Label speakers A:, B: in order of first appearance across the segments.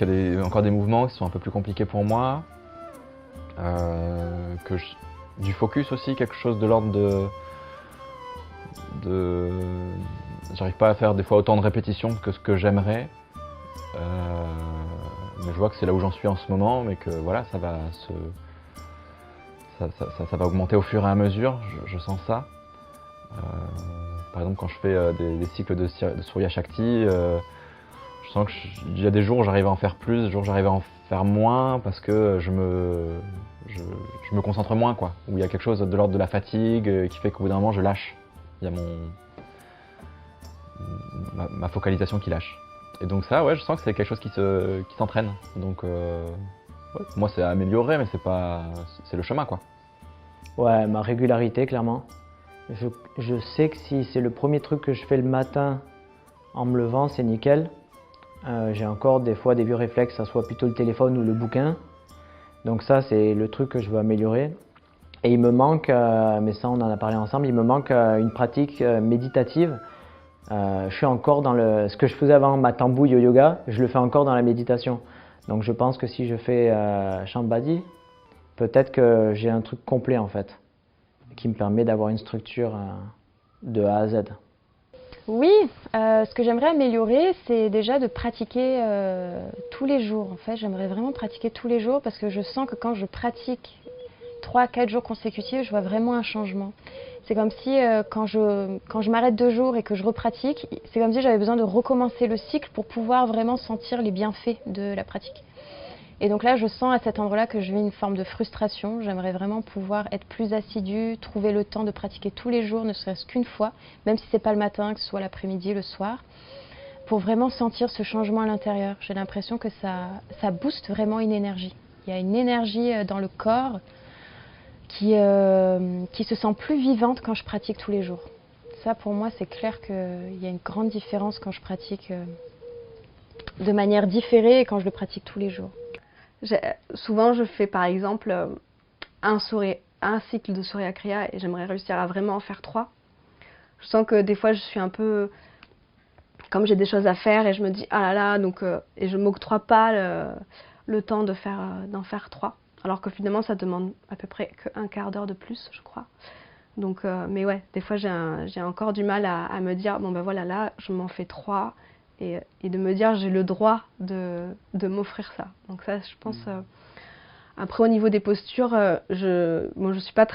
A: qu'il y a encore des mouvements qui sont un peu plus compliqués pour moi. Du focus aussi, quelque chose de l'ordre J'arrive pas à faire des fois autant de répétitions que ce que j'aimerais. Mais je vois que c'est là où j'en suis en ce moment, mais que voilà, ça va augmenter au fur et à mesure, je sens ça. Par exemple, quand je fais des cycles de Surya Shakti, je sens qu'il y a des jours où j'arrive à en faire plus, des jours où j'arrive à en faire moins, parce que je me concentre moins, quoi. Où il y a quelque chose de l'ordre de la fatigue qui fait qu'au bout d'un moment, je lâche. Il y a ma focalisation qui lâche. Et donc ça, ouais, je sens que c'est quelque chose qui s'entraîne. Donc, ouais, moi, c'est à améliorer, mais c'est le chemin, quoi.
B: Ouais, ma régularité, clairement. Je sais que si c'est le premier truc que je fais le matin en me levant, c'est nickel. J'ai encore des fois des vieux réflexes, ça soit plutôt le téléphone ou le bouquin. Donc ça, c'est le truc que je veux améliorer. Et il me manque, mais ça on en a parlé ensemble, il me manque une pratique méditative. Je suis encore dans ce que je faisais avant, ma tambouille au yoga, je le fais encore dans la méditation. Donc je pense que si je fais Shambhati, peut-être que j'ai un truc complet en fait, qui me permet d'avoir une structure de A à Z.
C: Oui, ce que j'aimerais améliorer, c'est déjà de pratiquer tous les jours. En fait, j'aimerais vraiment pratiquer tous les jours parce que je sens que quand je pratique 3-4 jours consécutifs, je vois vraiment un changement. C'est comme si quand je m'arrête 2 jours et que je repratique, c'est comme si j'avais besoin de recommencer le cycle pour pouvoir vraiment sentir les bienfaits de la pratique. Et donc là, je sens à cet endroit-là que je vis une forme de frustration. J'aimerais vraiment pouvoir être plus assidue, trouver le temps de pratiquer tous les jours, ne serait-ce qu'une fois, même si ce n'est pas le matin, que ce soit l'après-midi, le soir, pour vraiment sentir ce changement à l'intérieur. J'ai l'impression que ça booste vraiment une énergie. Il y a une énergie dans le corps qui se sent plus vivante quand je pratique tous les jours. Ça, pour moi, c'est clair qu'il y a une grande différence quand je pratique de manière différée et quand je le pratique tous les jours.
D: Souvent, je fais par exemple un cycle de Surya Kriya et j'aimerais réussir à vraiment en faire 3. Je sens que des fois, je suis un peu... Comme j'ai des choses à faire et je me dis, ah là là, donc, et je ne m'octroie pas le temps d'en faire 3. Alors que finalement, ça demande à peu près qu'un quart d'heure de plus, je crois. Donc, mais ouais, des fois, j'ai encore du mal à me dire, bon ben voilà, là, je m'en fais 3. Et de me dire, j'ai le droit de m'offrir ça. Donc ça, je pense... Après, au niveau des postures, je suis pas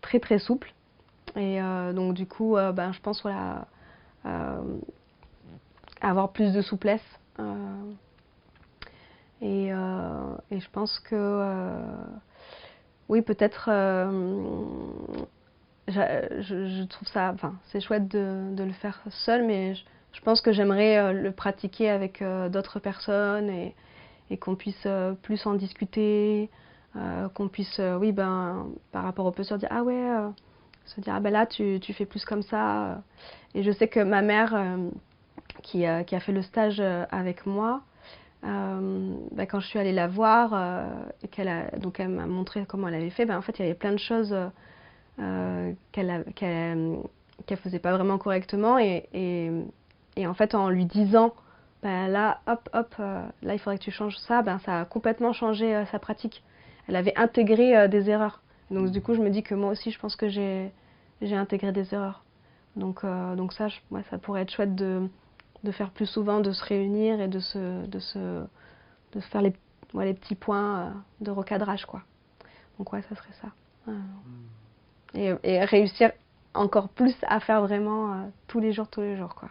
D: très souple. Et donc, du coup, je pense voilà, avoir plus de souplesse. Et je pense que... oui, peut-être... je trouve ça... Enfin, c'est chouette de le faire seul, mais... Je pense que j'aimerais le pratiquer avec d'autres personnes et qu'on puisse plus en discuter, qu'on puisse, oui, par rapport aux postures, dire ah ouais, se dire ah ben là tu fais plus comme ça. Et je sais que ma mère qui a fait le stage avec moi, quand je suis allée la voir et elle m'a montré comment elle avait fait, en fait il y avait plein de choses qu'elle faisait pas vraiment correctement et en fait, en lui disant, là, là, il faudrait que tu changes ça, ça a complètement changé sa pratique. Elle avait intégré des erreurs. Donc, du coup, je me dis que moi aussi, je pense que j'ai intégré des erreurs. Donc ça, ça pourrait être chouette de faire plus souvent, de se réunir et de faire les petits points de recadrage, quoi. Donc, ouais, ça serait ça. Et réussir encore plus à faire vraiment tous les jours, quoi.